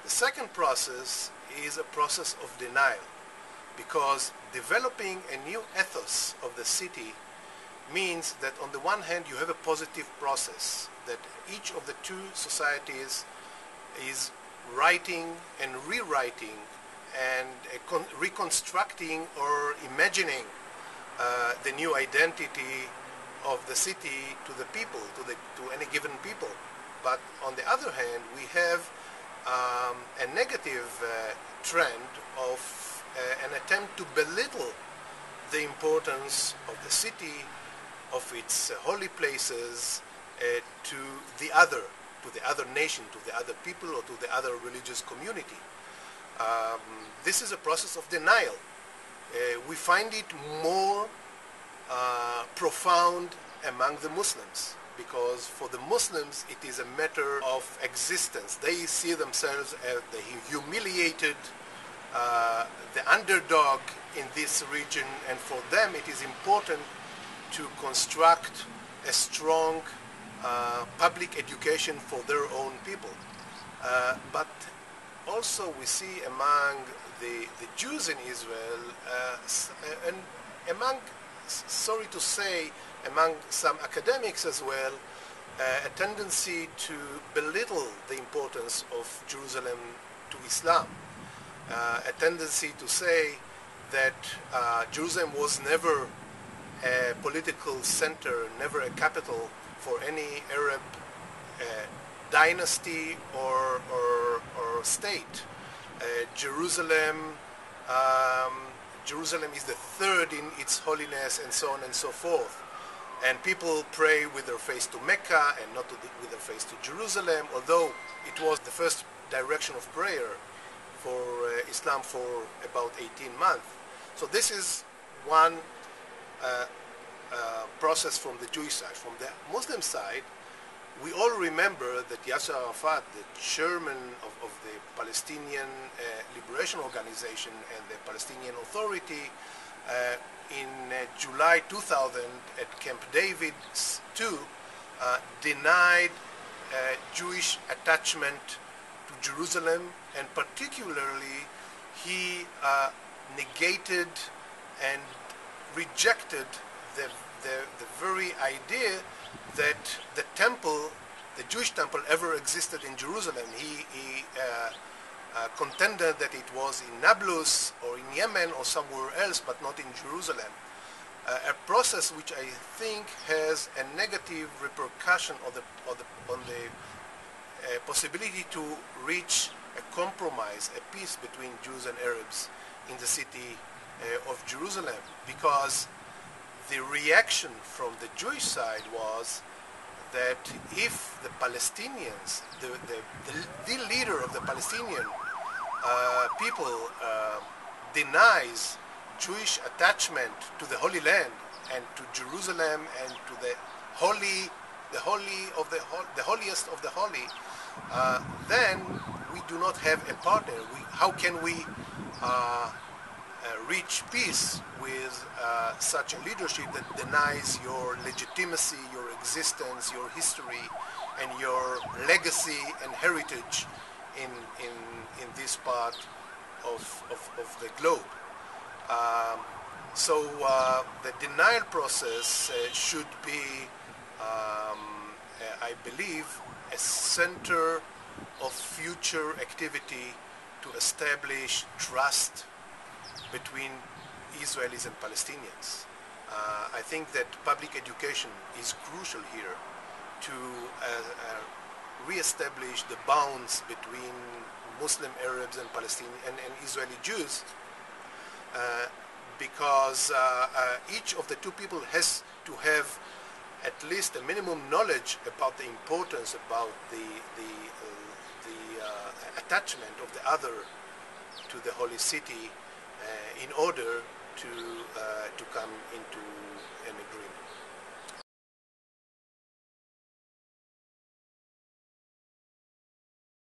The second process is a process of denial, because developing a new ethos of the city means that on the one hand you have a positive process, that each of the two societies is writing and rewriting and reconstructing or imagining the new identity of the city to the people, to any given people. But on the other hand, we have a negative trend of an attempt to belittle the importance of the city, of its holy places, to the other nation, to the other people, or to the other religious community. This is a process of denial. We find it more profound among the Muslims, because for the Muslims it is a matter of existence. They see themselves as the humiliated, the underdog in this region, and for them it is important to construct a strong public education for their own people. But also we see among the Jews in Israel, and among, sorry to say, among some academics as well, a tendency to belittle the importance of Jerusalem to Islam. A tendency to say that Jerusalem was never a political center, never a capital for any Arab dynasty or state. Jerusalem is the third in its holiness, and so on and so forth. And people pray with their face to Mecca and not with their face to Jerusalem, although it was the first direction of prayer for Islam for about 18 months. So this is one process from the Jewish side. From the Muslim side, we all remember that Yasser Arafat, the chairman of the Palestinian Liberation Organization and the Palestinian Authority, in July 2000 at Camp David II, denied Jewish attachment to Jerusalem, and particularly he negated and rejected the very idea that the temple, the Jewish temple, ever existed in Jerusalem. He contended that it was in Nablus or in Yemen or somewhere else, but not in Jerusalem. A process which I think has a negative repercussion on the possibility to reach a compromise, a peace between Jews and Arabs in the city of Jerusalem, because the reaction from the Jewish side was that if the Palestinians, the leader of the Palestinian people denies Jewish attachment to the Holy Land and to Jerusalem and to the holiest of the holy, then we do not have a partner. How can we reach peace with such a leadership that denies your legitimacy, your existence, your history, and your legacy and heritage in this part of the globe? So the denial process should be, I believe, a center of future activity to establish trust between Israelis and Palestinians. I think that public education is crucial here to re-establish the bounds between Muslim Arabs and Palestinian and Israeli Jews, because each of the two people has to have at least a minimum knowledge about the importance, about the attachment of the other to the holy city, in order to come into an agreement.